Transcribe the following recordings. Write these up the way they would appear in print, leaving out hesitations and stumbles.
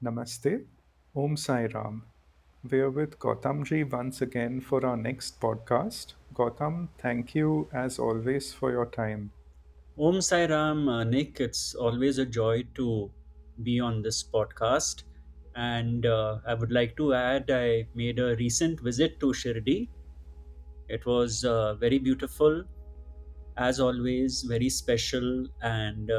Namaste. Om Sai Ram. We're with Gautamji once again for our next podcast. Gautam, thank you as always for your time. Om Sai Ram, Nick, it's always a joy to be on this podcast. And I would like to add, I made a recent visit to Shirdi. It was very beautiful, as always, very special. And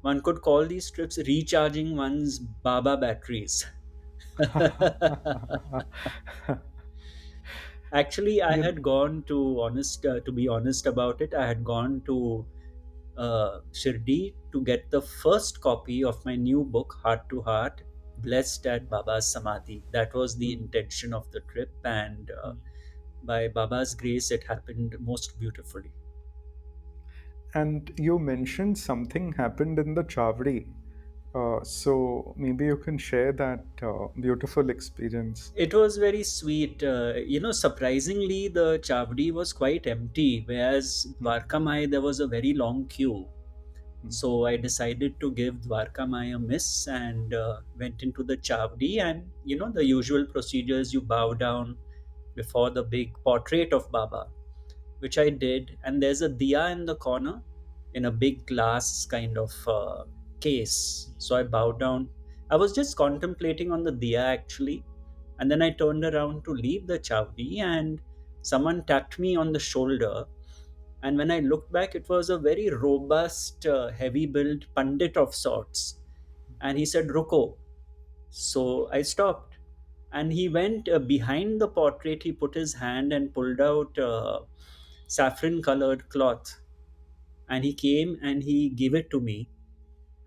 one could call these trips recharging one's Baba batteries. Actually, I you, had gone to be honest about it, I had gone to Shirdi to get the first copy of my new book, Heart to Heart, Blessed at Baba's Samadhi. That was the intention of the trip, and by Baba's grace, it happened most beautifully. and you mentioned something happened in the Chavdi. So maybe you can share that beautiful experience. It was very sweet. Surprisingly, the Chavdi was quite empty, whereas Hmm, Dwarka Mai, there was a very long queue. hmm, So I decided to give Dwarka Mai a miss and went into the Chavdi. And the usual procedures, you bow down before the big portrait of Baba, which I did. And there's a diya in the corner in a big glass kind of case. So I bowed down. I was just contemplating on the diya actually. And then I turned around to leave the Chavdi, and someone tapped me on the shoulder. And when I looked back, it was a very robust, heavy built Pandit of sorts. And he said, Ruko. So I stopped. And he went behind the portrait. He put his hand and pulled out saffron colored cloth. And he came and he gave it to me.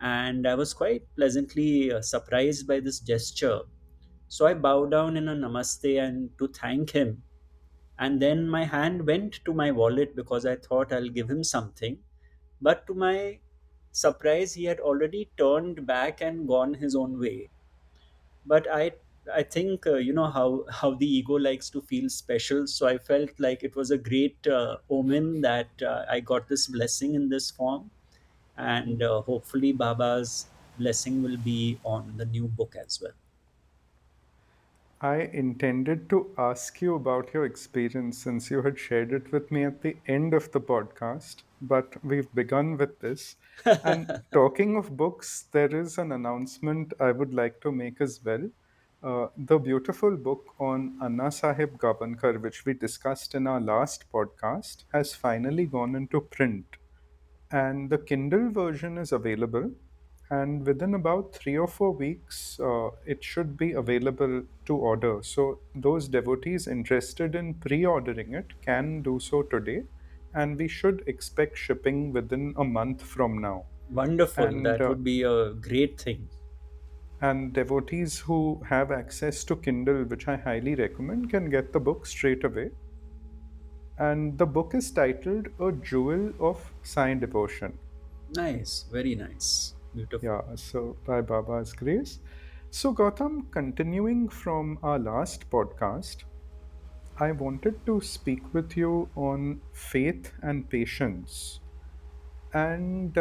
And I was quite pleasantly surprised by this gesture. So I bowed down in a namaste and to thank him. And then my hand went to my wallet because I thought I'll give him something. But to my surprise, he had already turned back and gone his own way. But I think how the ego likes to feel special. So I felt like it was a great omen that I got this blessing in this form, and hmm. hopefully Baba's blessing will be on the new book as well. I intended to ask you about your experience since you had shared it with me at the end of the podcast, but we've begun with this. And talking of books, there is an announcement I would like to make as well. The beautiful book on Anna Sahib Gabankar, which we discussed in our last podcast, has finally gone into print, and the Kindle version is available. And within about 3 or 4 weeks, it should be available to order. So, those devotees interested in pre ordering it can do so today, and we should expect shipping within a month from now. Wonderful. And That would be a great thing. and devotees who have access to Kindle, which I highly recommend, can get the book straight away. And the book is titled A Jewel of Sai Devotion. Nice. Very nice. Beautiful. Yeah, so by Baba's grace. So, Gautam, continuing from our last podcast, I wanted to speak with you on faith and patience, and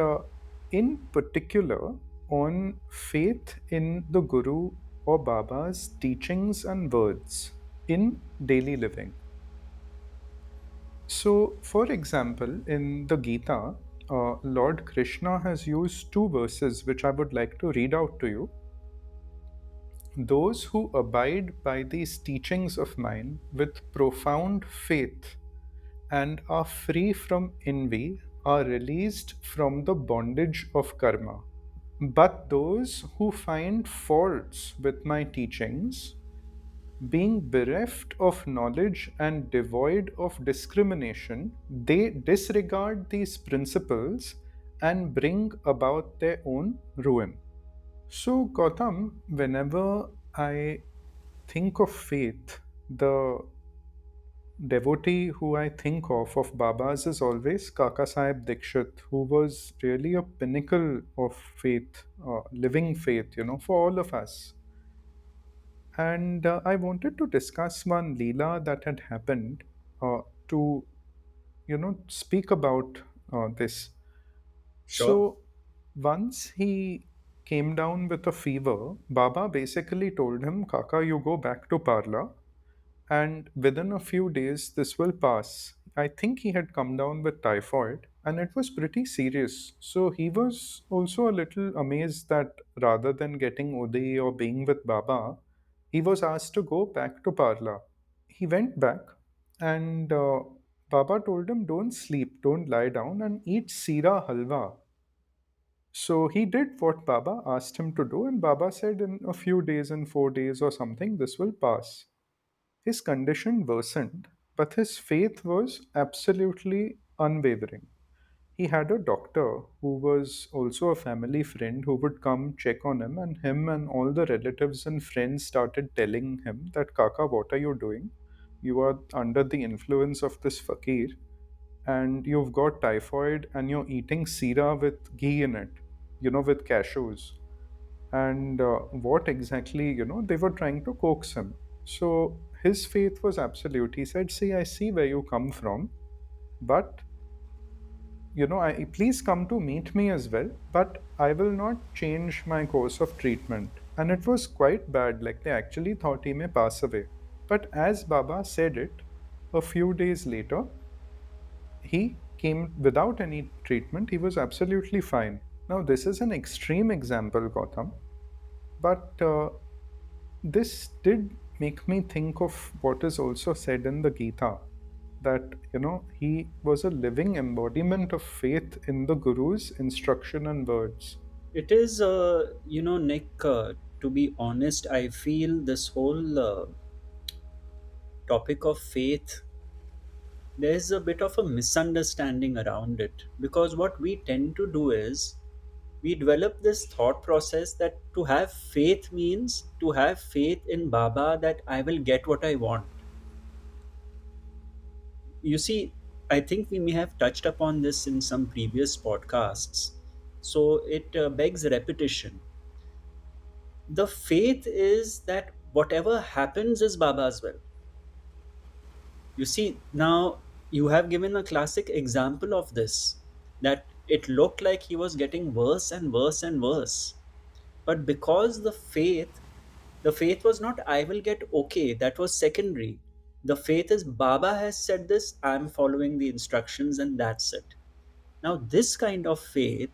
in particular on faith in the Guru or Baba's teachings and words in daily living. So, for example, in the Gita, Lord Krishna has used two verses which I would like to read out to you. Those who abide by these teachings of mine with profound faith and are free from envy are released from the bondage of karma. But those who find faults with my teachings, being bereft of knowledge and devoid of discrimination, they disregard these principles and bring about their own ruin. So, Gautam, whenever I think of faith, the devotee who I think of Baba's is always Kaka Sahib Dikshit, who was really a pinnacle of faith, living faith, for all of us. And I wanted to discuss one Leela that had happened to, speak about this. Sure. So once he came down with a fever, Baba basically told him, Kaka, you go back to Parla, and within a few days, this will pass. I think he had come down with typhoid, and it was pretty serious. So he was also a little amazed that rather than getting Uday or being with Baba, he was asked to go back to Parla. He went back, and Baba told him, don't sleep, don't lie down, and eat Sira Halwa. So he did what Baba asked him to do, and Baba said, in a few days, in 4 days or something, this will pass. His condition worsened, but his faith was absolutely unwavering. He had a doctor who was also a family friend who would come check on him and all the relatives and friends started telling him that, Kaka, what are you doing? You are under the influence of this fakir, and you've got typhoid, and you're eating sira with ghee in it, with cashews. And what exactly, they were trying to coax him. So his faith was absolute. He said, see, I see where you come from, but please come to meet me as well, but I will not change my course of treatment. And it was quite bad, like they actually thought he may pass away. But as Baba said it, a few days later, he came without any treatment. He was absolutely fine. Now, this is an extreme example, Gautam, but this did make me think of what is also said in the Gita, that he was a living embodiment of faith in the Guru's instruction and words. It is, Nick, to be honest, I feel this whole topic of faith, there's a bit of a misunderstanding around it. Because what we tend to do is we develop this thought process that to have faith means to have faith in Baba that I will get what I want. You see, I think we may have touched upon this in some previous podcasts. So it begs repetition. The faith is that whatever happens is Baba's will. You see, now you have given a classic example of this, that it looked like he was getting worse and worse and worse. But because the faith was not, I will get okay, that was secondary. The faith is, Baba has said this, I'm following the instructions, and that's it. Now, this kind of faith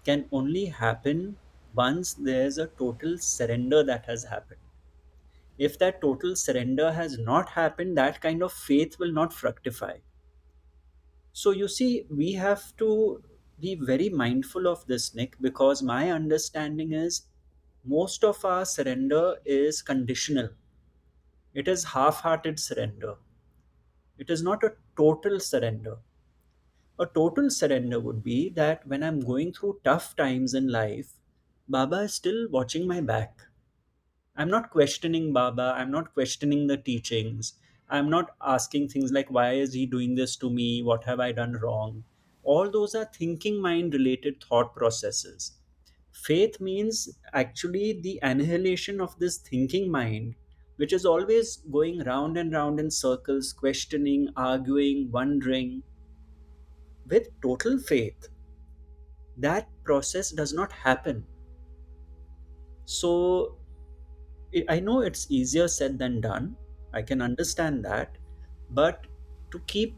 can only happen once there's a total surrender that has happened. If that total surrender has not happened, that kind of faith will not fructify. So, you see, we have to be very mindful of this, Nick, because my understanding is most of our surrender is conditional. It is half hearted surrender. It is not a total surrender. A total surrender would be that when I'm going through tough times in life, Baba is still watching my back. I'm not questioning Baba. I'm not questioning the teachings. I'm not asking things like, why is he doing this to me? What have I done wrong? All those are thinking mind related thought processes. Faith means actually the annihilation of this thinking mind, which is always going round and round in circles, questioning, arguing, wondering. With total faith, that process does not happen. So I know it's easier said than done. I can understand that, but to keep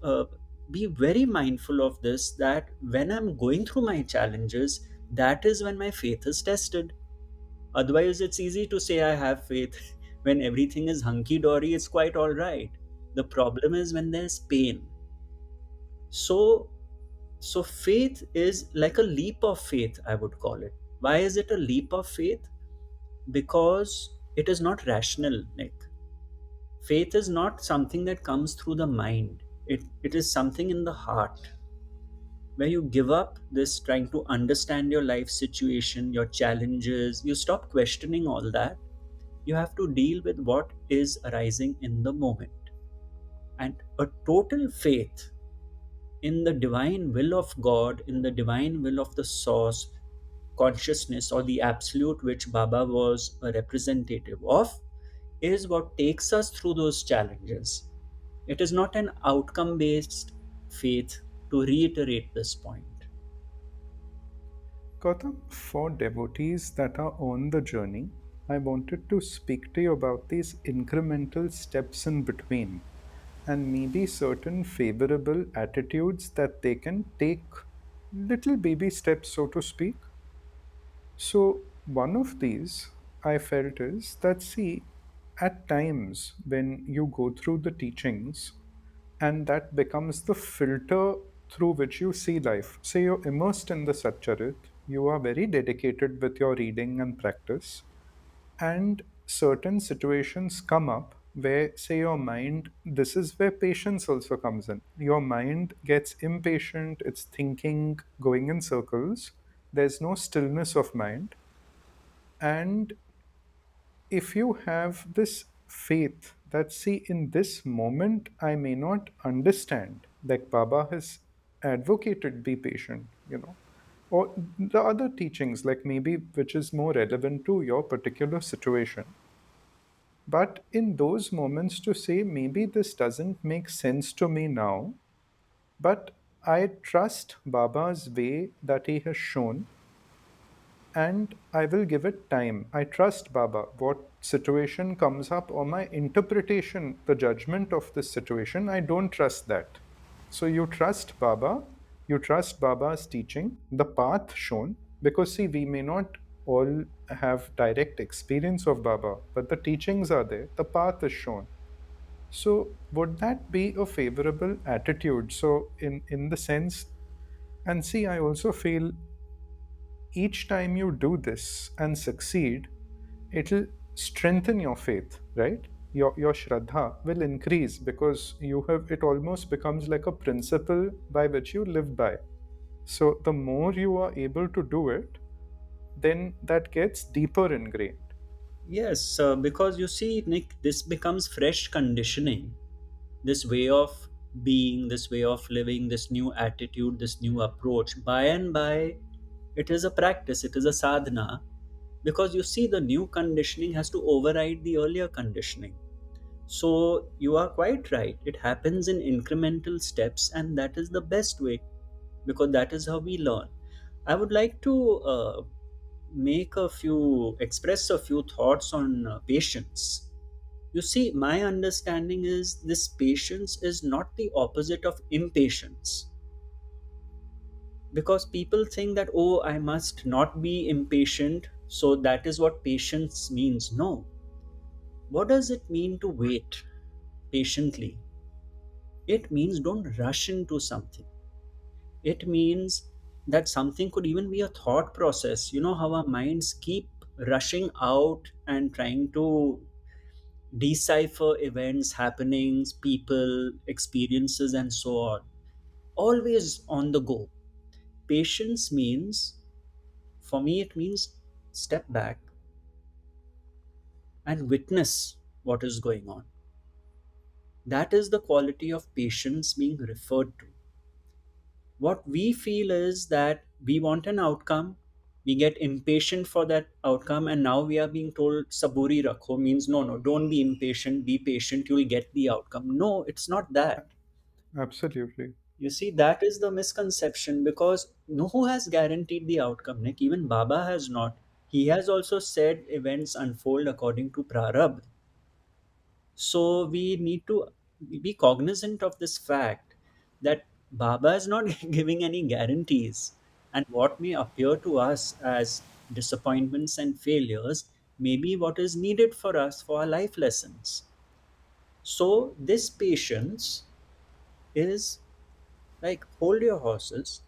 uh, be very mindful of this, that when I'm going through my challenges, that is when my faith is tested. Otherwise, it's easy to say I have faith when everything is hunky dory. It's quite all right. The problem is when there's pain. So, so faith is like a leap of faith. I would call it. Why is it a leap of faith? Because it is not rational, Nick. Faith is not something that comes through the mind. It is something in the heart where you give up this trying to understand your life situation, your challenges. You stop questioning all that. You have to deal with what is arising in the moment. And a total faith in the divine will of God, in the divine will of the source, consciousness, or the absolute which Baba was a representative of, is what takes us through those challenges. It is not an outcome based faith, to reiterate this point. Gautam, for devotees that are on the journey, I wanted to speak to you about these incremental steps in between and maybe certain favorable attitudes that they can take, little baby steps, so to speak. So, one of these I felt is that, see, at times when you go through the teachings and that becomes the filter through which you see life, say you're immersed in the Satcharit, you are very dedicated with your reading and practice, and certain situations come up where, say, your mind, this is where patience also comes in. Your mind gets impatient, it's thinking, going in circles, there's no stillness of mind. And if you have this faith that, see, in this moment I may not understand, like Baba has advocated, be patient, or the other teachings, like maybe which is more relevant to your particular situation. But in those moments, to say, maybe this doesn't make sense to me now, but I trust Baba's way that he has shown, and I will give it time. I trust Baba. What situation comes up or my interpretation, the judgment of this situation, I don't trust that. So you trust Baba, you trust Baba's teaching, the path shown, because, see, we may not all have direct experience of Baba, but the teachings are there, the path is shown. So would that be a favorable attitude? So in the sense, and see, I also feel each time you do this and succeed, it'll strengthen your faith, right? Your shraddha will increase because you have, it almost becomes like a principle by which you live by. So the more you are able to do it, then that gets deeper ingrained. Yes, because you see, Nick, this becomes fresh conditioning. This way of being, this way of living, this new attitude, this new approach. By and by, it is a practice, it is a sadhana. Because you see, the new conditioning has to override the earlier conditioning. So you are quite right. It happens in incremental steps, and that is the best way because that is how we learn. I would like to express a few thoughts on patience. You see, my understanding is this patience is not the opposite of impatience because people think that, oh, I must not be impatient, so that is what patience means. No. What does it mean to wait patiently? It means don't rush into something. It means that something could even be a thought process. You know how our minds keep rushing out and trying to decipher events, happenings, people, experiences, and so on. Always on the go. Patience means, for me, it means step back and witness what is going on. That is the quality of patience being referred to. What we feel is that we want an outcome, we get impatient for that outcome, and now we are being told saburi rakho means no, no, don't be impatient, be patient, you'll get the outcome. No, it's not that. Absolutely. You see, that is the misconception because no who has guaranteed the outcome. Nick, even Baba has not. He has also said events unfold according to prarabdha. So we need to be cognizant of this fact that Baba is not giving any guarantees, and what may appear to us as disappointments and failures may be what is needed for us for our life lessons. So this patience is like hold your horses,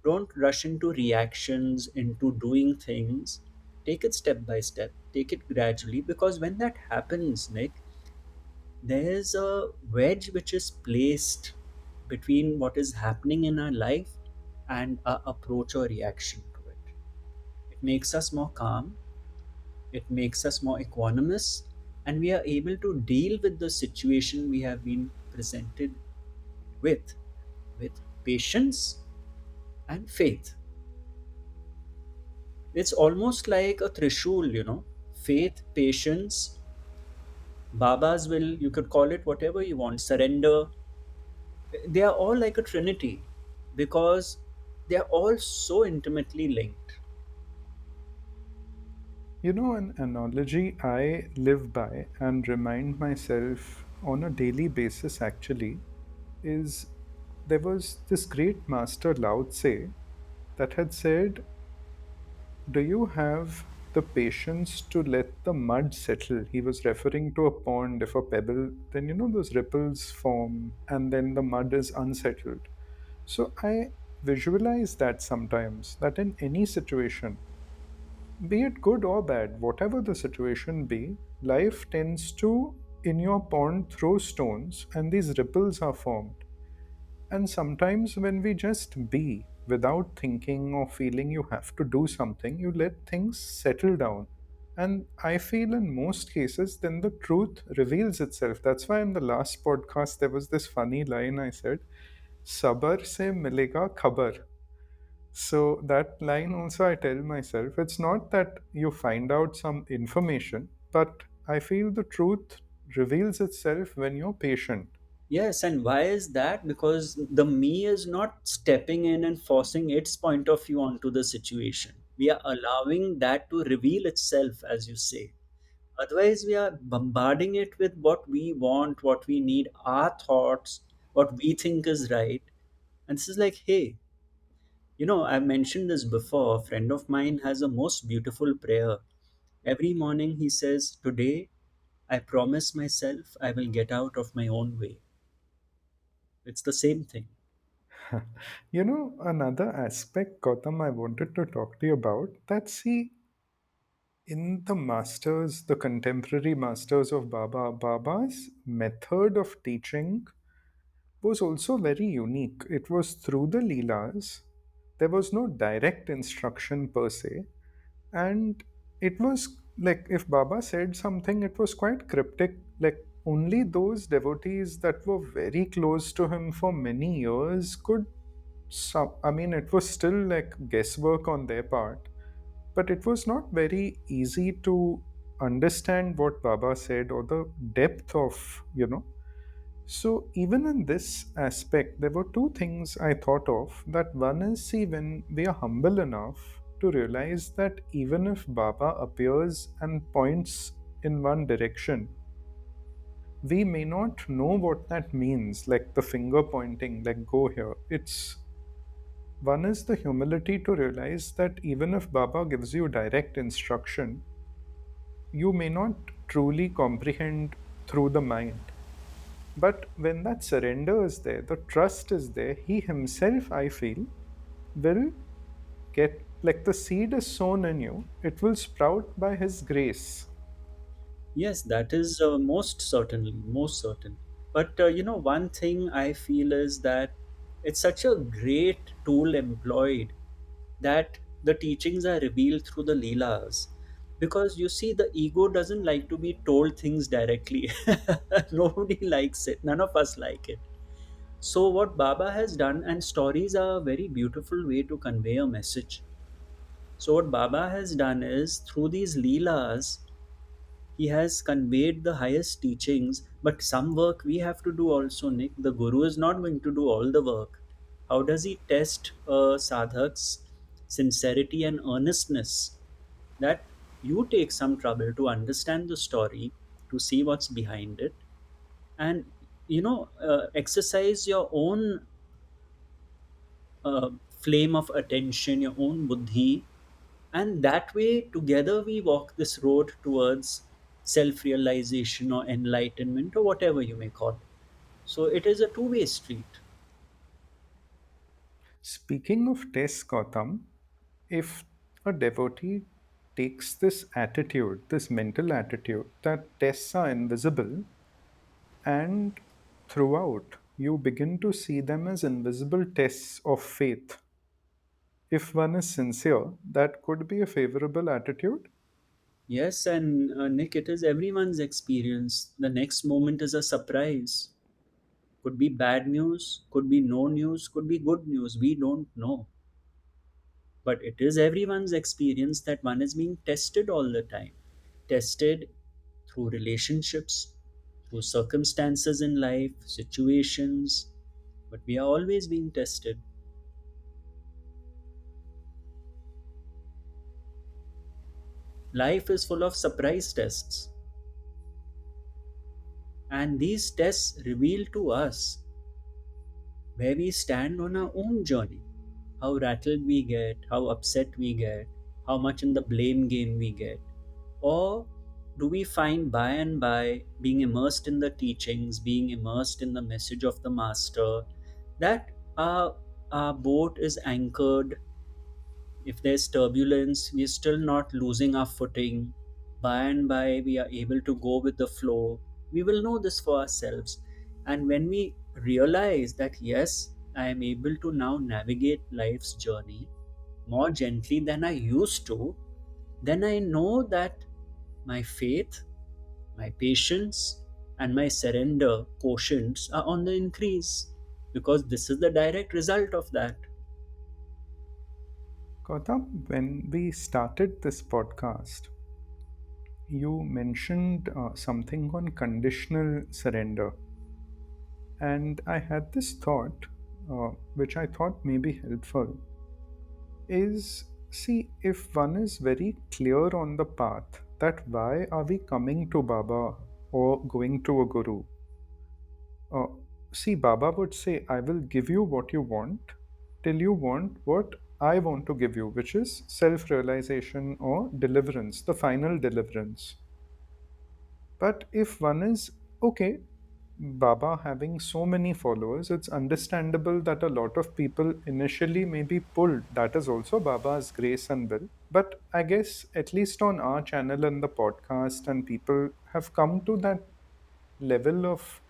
don't rush into reactions, into doing things. Take it step by step, take it gradually, because when that happens, Nick, there's a wedge which is placed between what is happening in our life and our approach or reaction to it. It makes us more calm, it makes us more equanimous, and we are able to deal with the situation we have been presented with with patience and faith. It's almost like a trishul, faith, patience, Baba's will, you could call it whatever you want, surrender. They are all like a trinity because They're all so intimately linked. You know, an analogy I live by and remind myself on a daily basis actually is there was this great master Lao Tse that had said, do you have the patience to let the mud settle? He was referring to a pond. If a pebble, then those ripples form and then the mud is unsettled. So I visualize that sometimes, that in any situation, be it good or bad, whatever the situation be, life tends to, in your pond, throw stones and these ripples are formed. And sometimes when we just be without thinking or feeling you have to do something, you let things settle down. And I feel in most cases, then the truth reveals itself. That's why in the last podcast, there was this funny line I said, Sabar se milega khabar. So that line also I tell myself, it's not that you find out some information, but I feel the truth reveals itself when you're patient. Yes, and why is that? Because the me is not stepping in and forcing its point of view onto the situation. We are allowing that to reveal itself, as you say. Otherwise, we are bombarding it with what we want, what we need, our thoughts, what we think is right. And this is like, hey, I've mentioned this before. A friend of mine has a most beautiful prayer. Every morning he says, today I promise myself I will get out of my own way. It's the same thing. Another aspect, Gautam, I wanted to talk to you about that, see, in the masters, the contemporary masters of Baba's method of teaching was also very unique. It was through the Leelas. There was no direct instruction per se. And it was like if Baba said something, it was quite cryptic. Like only those devotees that were very close to him for many years could. I mean, it was still like guesswork on their part, but it was not very easy to understand what Baba said or the depth of. So, even in this aspect, there were two things I thought of. That one is, see, when we are humble enough to realize that even if Baba appears and points in one direction, we may not know what that means, like the finger pointing, like go here. It's one is the humility to realize that even if Baba gives you direct instruction, you may not truly comprehend through the mind. But when that surrender is there, the trust is there, he himself, I feel, will get like the seed is sown in you, it will sprout by his grace. Yes, that is most certainly, most certain. But one thing I feel is that it's such a great tool employed that the teachings are revealed through the Leelas. Because you see, the ego doesn't like to be told things directly. Nobody likes it. None of us like it. So, what Baba has done, and stories are a very beautiful way to convey a message. So, what Baba has done is through these Leelas, he has conveyed the highest teachings, but some work we have to do also, Nick. The Guru is not going to do all the work. How does he test a sadhak's sincerity and earnestness? That you take some trouble to understand the story, to see what's behind it, and exercise your own flame of attention, your own buddhi, and that way together we walk this road towards self-realization or enlightenment or whatever you may call it. So it is a two-way street. Speaking of tests, Gautam, if a devotee takes this attitude, this mental attitude, that tests are invisible, and throughout you begin to see them as invisible tests of faith. If one is sincere, that could be a favorable attitude. Yes, and Nick, it is everyone's experience. The next moment is a surprise. Could be bad news, could be no news, could be good news, we don't know. But it is everyone's experience that one is being tested all the time. Tested through relationships, through circumstances in life, situations, but we are always being tested. Life is full of surprise tests, and these tests reveal to us where we stand on our own journey. How rattled we get, how upset we get, how much in the blame game we get. Or do we find by and by, being immersed in the teachings, being immersed in the message of the Master, that our boat is anchored. If there's turbulence, we're still not losing our footing. By and by, we are able to go with the flow. We will know this for ourselves. And when we realize that, yes, I am able to now navigate life's journey more gently than I used to, then I know that my faith, my patience, and my surrender quotients are on the increase, because this is the direct result of that. Gautam, when we started this podcast, you mentioned something on conditional surrender. And I had this thought, which I thought may be helpful, is see, if one is very clear on the path that why are we coming to Baba or going to a Guru, uh, see, Baba would say, I will give you what you want till you want what I want to give you, which is self realization or deliverance, the final deliverance. But if one is okay, Baba having so many followers, it's understandable that a lot of people initially may be pulled. That is also Baba's grace and will. But I guess, at least on our channel and the podcast, and people have come to that level of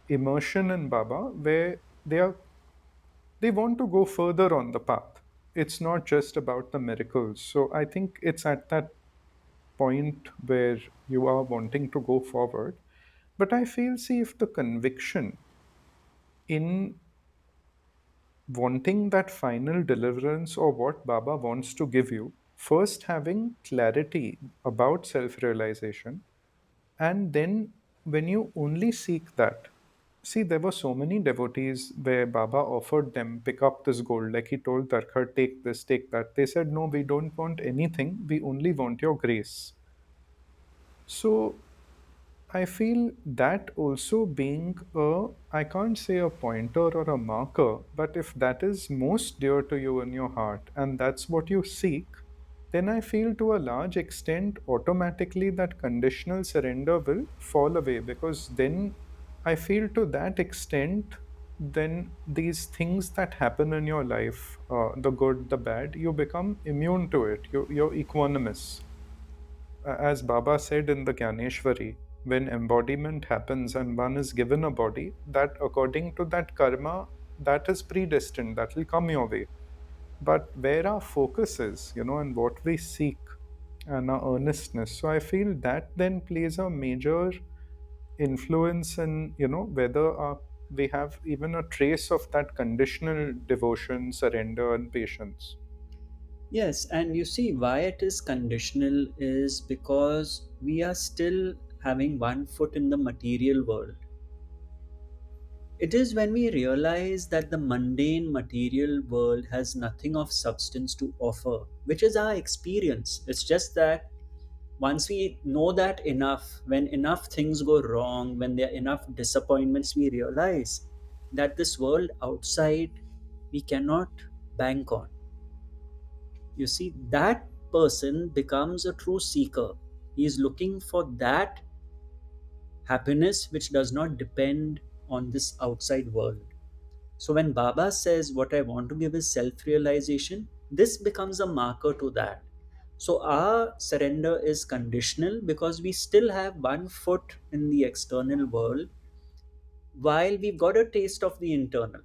immersion in Baba where they want to go further on the path. It's not just about the miracles. So I think it's at that point where you are wanting to go forward. But I feel, see, if the conviction in wanting that final deliverance or what Baba wants to give you, first having clarity about self realization, and then when you only seek that, see, there were so many devotees where Baba offered them, pick up this gold, like he told Darkar, take this, take that. They said, no, we don't want anything, we only want your grace. So I feel that also being I can't say a pointer or a marker, but if that is most dear to you in your heart and that's what you seek, then I feel to a large extent automatically that conditional surrender will fall away, because then I feel to that extent, then these things that happen in your life, the good, the bad, you become immune to it. You're equanimous. As Baba said in the Gyaneshwari, when embodiment happens and one is given a body, that according to that karma, that is predestined, that will come your way. But where our focus is, and what we seek and our earnestness, so I feel that then plays a major influence in, whether we have even a trace of that conditional devotion, surrender, and patience. Yes, and you see why it is conditional is because we are still having one foot in the material world. It is when we realize that the mundane material world has nothing of substance to offer, which is our experience. It's just that once we know that enough, when enough things go wrong, when there are enough disappointments, we realize that this world outside we cannot bank on. You see, that person becomes a true seeker. He is looking for that happiness which does not depend on this outside world. So when Baba says, what I want to give is self realization, this becomes a marker to that. So our surrender is conditional because we still have one foot in the external world while we've got a taste of the internal,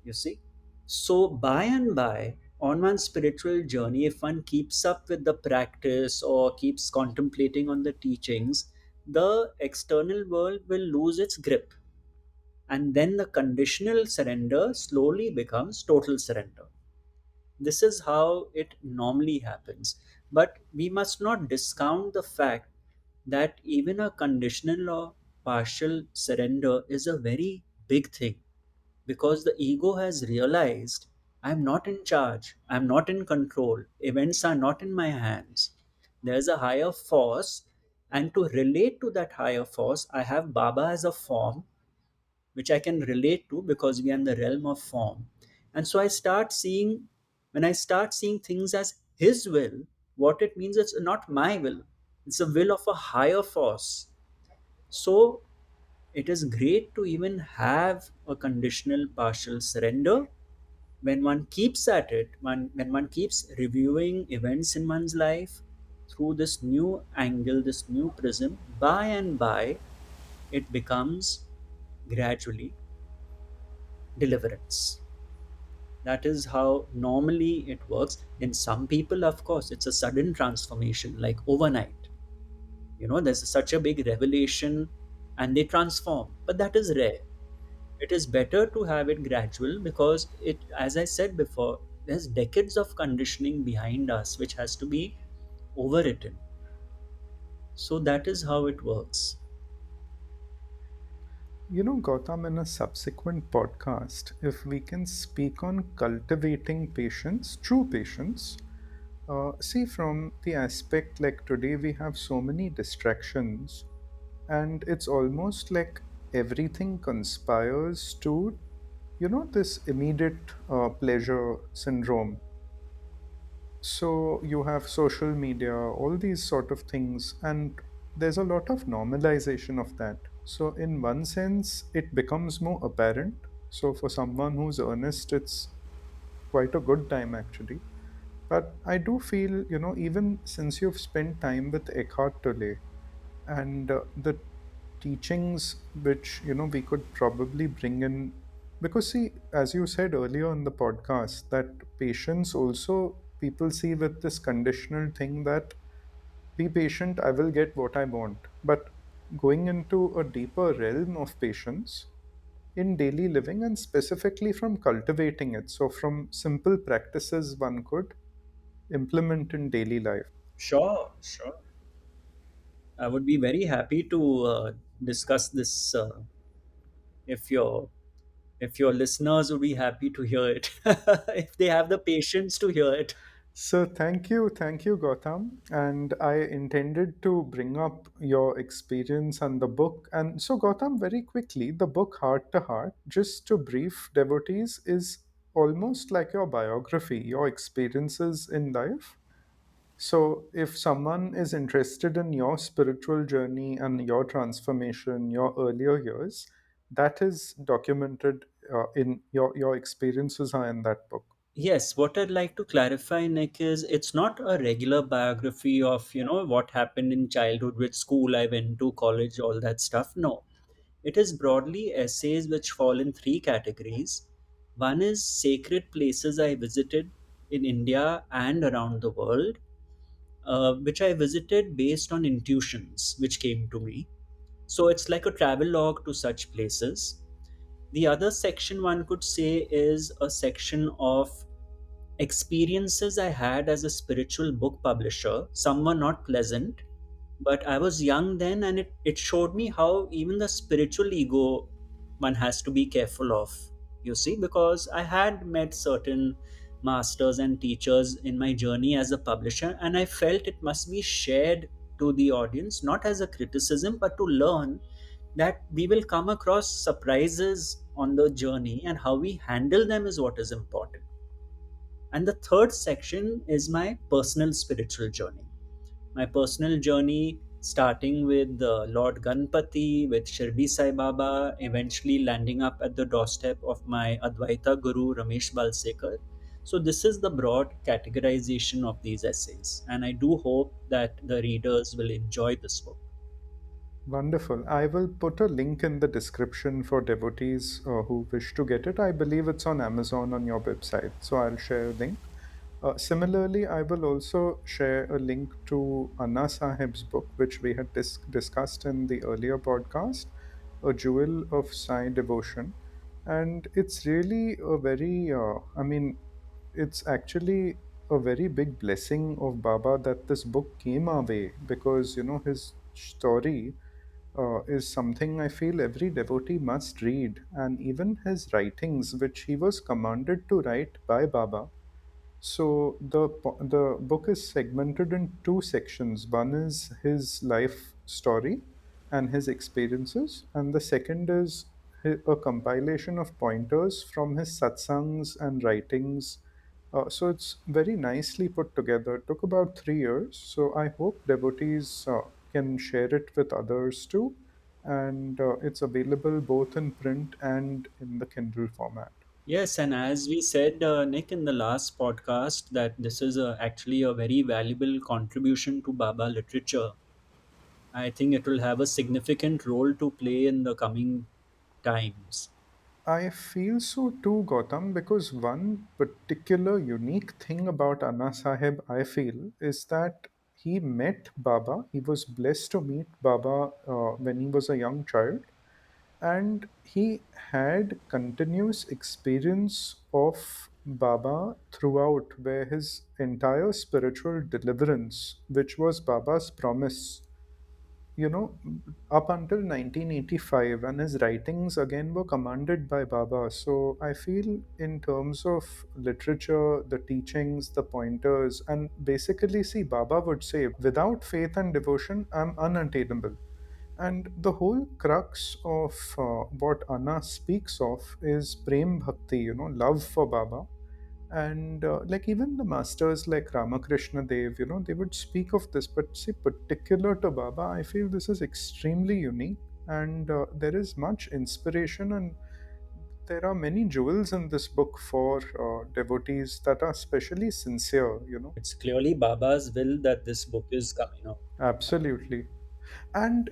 you see. So by and by, on one's spiritual journey, if one keeps up with the practice or keeps contemplating on the teachings, the external world will lose its grip, and then the conditional surrender slowly becomes total surrender. This is how it normally happens. But we must not discount the fact that even a conditional or partial surrender is a very big thing, because the ego has realized I'm not in charge, I'm not in control, events are not in my hands. There's a higher force, and to relate to that higher force, I have Baba as a form which I can relate to because we are in the realm of form. And so I start seeing, when I start seeing things as His will, what it means, it's not my will, it's the will of a higher force. So it is great to even have a conditional partial surrender when one keeps at it, when one keeps reviewing events in one's life through this new angle, this new prism, by and by, it becomes gradually deliverance. That is how normally it works. In some people, of course, it's a sudden transformation, like overnight. There's such a big revelation and they transform, but that is rare. It is better to have it gradual because it, as I said before, there's decades of conditioning behind us which has to be overwritten. So that is how it works. Gautam, in a subsequent podcast, if we can speak on cultivating patience, true patience, see, from the aspect like today we have so many distractions, and it's almost like everything conspires to, this immediate pleasure syndrome. So you have social media, all these sort of things, and there's a lot of normalization of that. So, in one sense, it becomes more apparent. So, for someone who's earnest, it's quite a good time actually. But I do feel, even since you've spent time with Eckhart Tolle and the teachings which, we could probably bring in, because see, as you said earlier on the podcast, that patience also people see with this conditional thing that be patient, I will get what I want. But going into a deeper realm of patience in daily living and specifically from cultivating it, so from simple practices one could implement in daily life. Sure, sure. I would be very happy to discuss this if your listeners would be happy to hear it, if they have the patience to hear it. So thank you, Gautam. And I intended to bring up your experience and the book. And so, Gautam, very quickly, the book Heart to Heart, just to brief devotees, is almost like your biography, your experiences in life. So, if someone is interested in your spiritual journey and your transformation, your earlier years, that is documented in your experiences are in that book. Yes, what I'd like to clarify, Nick, is it's not a regular biography of, what happened in childhood, which school I went to, college, all that stuff. No. It is broadly essays which fall in three categories. One is sacred places I visited in India and around the world, which I visited based on intuitions which came to me. So it's like a travel log to such places. The other section, one could say, is a section of experiences I had as a spiritual book publisher. Some were not pleasant, but I was young then, and it showed me how even the spiritual ego one has to be careful of. You see, because I had met certain masters and teachers in my journey as a publisher, and I felt it must be shared to the audience, not as a criticism, but to learn that we will come across surprises on the journey, and how we handle them is what is important. And the third section is my personal spiritual journey. My personal journey, starting with Lord Ganpati, with Shirdi Sai Baba, eventually landing up at the doorstep of my Advaita Guru Ramesh Balsekar. So, this is the broad categorization of these essays, and I do hope that the readers will enjoy this book. Wonderful. I will put a link in the description for devotees who wish to get it. I believe it's on Amazon on your website, so I'll share a link. Similarly, I will also share a link to Anna Sahib's book, which we had discussed in the earlier podcast, A Jewel of Sai Devotion. And it's really a very, it's actually a very big blessing of Baba that this book came our way because, his story is something I feel every devotee must read, and even his writings, which he was commanded to write by Baba. So the book is segmented in two sections. One is his life story and his experiences, and the second is a compilation of pointers from his satsangs and writings. So it's very nicely put together. It took about 3 years. So I hope devotees can share it with others too, and it's available both in print and in the Kindle format. Yes, and as we said, Nick, in the last podcast, that this is actually a very valuable contribution to Baba literature. I think it will have a significant role to play in the coming times. I feel so too, Gautam, because one particular unique thing about Anna Sahib, I feel, is that he met Baba. He was blessed to meet Baba when he was a young child, and he had continuous experience of Baba throughout, where his entire spiritual deliverance, which was Baba's promise, you know, up until 1985, and his writings again were commanded by Baba. So I feel, in terms of literature, the teachings, the pointers, and basically, see, Baba would say, without faith and devotion, I'm unattainable. And the whole crux of what Anna speaks of is prem bhakti, love for Baba. And like even the masters like Ramakrishna Dev, they would speak of this, but see, particular to Baba, I feel this is extremely unique, and there is much inspiration, and there are many jewels in this book for devotees that are especially sincere. It's clearly Baba's will that this book is coming out. Absolutely. And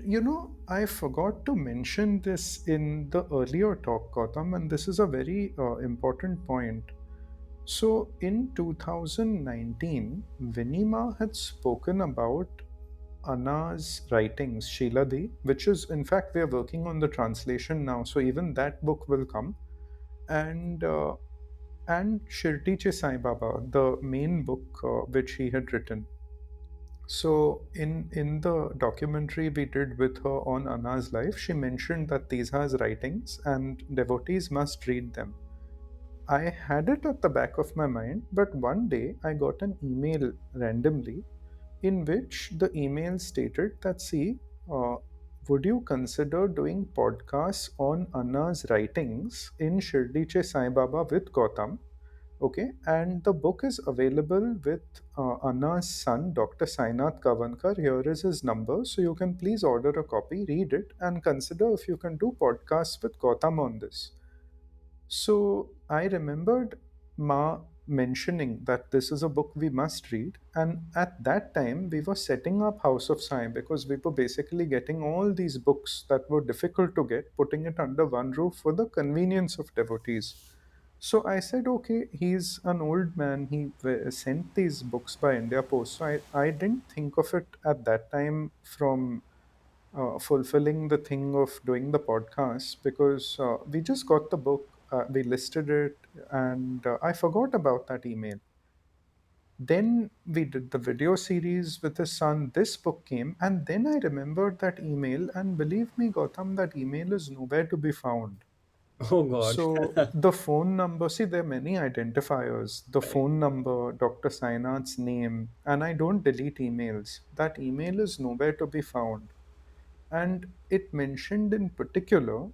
I forgot to mention this in the earlier talk, Gautam, and this is a very important point. So in 2019, Vinima had spoken about Anna's writings, Sheila, which is, in fact, we are working on the translation now, so even that book will come, and Shirdi Sai Baba, the main book which he had written. So in the documentary we did with her on Anna's life, she mentioned that these are his writings and devotees must read them. I had it at the back of my mind, but one day I got an email randomly in which the email stated that, see, uh, would you consider doing podcasts on Anna's writings in Shirdi Sai Baba with Gautam? Okay, and the book is available with Anna's son, Dr. Sainath Kavankar. Here is his number, so you can please order a copy, read it, and consider if you can do podcasts with Gautam on this. So I remembered Ma mentioning that this is a book we must read, and at that time we were setting up House of Sai because we were basically getting all these books that were difficult to get, putting it under one roof for the convenience of devotees. So I said, okay, he's an old man. He sent these books by India Post. So I didn't think of it at that time from fulfilling the thing of doing the podcast, because we just got the book, we listed it, and I forgot about that email. Then we did the video series with his son. This book came, and then I remembered that email. And believe me, Gautam, that email is nowhere to be found. Oh God. So the phone number, see, there are many identifiers. The Right. phone number, Dr. Sainath's name, and I don't delete emails. That email is nowhere to be found. And it mentioned in particular,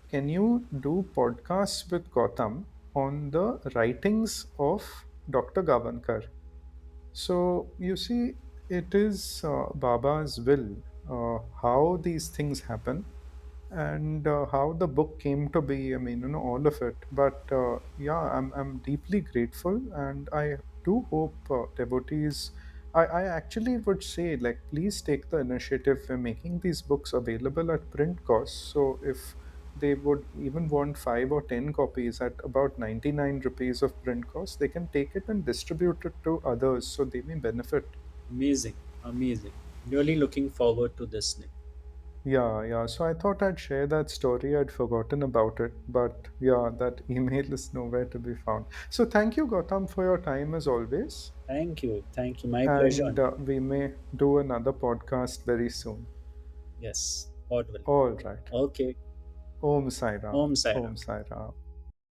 can you do podcasts with Gautam on the writings of Dr. Gavankar? So you see, it is Baba's will how these things happen, and how the book came to be. I mean, all of it. But yeah, I'm deeply grateful, and I do hope devotees. I actually would say, like, please take the initiative. We're making these books available at print cost. So if they would even want 5 or 10 copies at about 99 rupees of print cost, they can take it and distribute it to others so they may benefit. Amazing. Amazing. Really looking forward to this, Nick. Yeah, yeah. So I thought I'd share that story. I'd forgotten about it, but yeah, that email is nowhere to be found. So thank you, Gautam, for your time as always. Thank you. Thank you. My pleasure, And Nick. we may do another podcast very soon. Yes. God willing. All right. Okay. Om Sai Ram. Om Sai Om Ram. Sai Ram.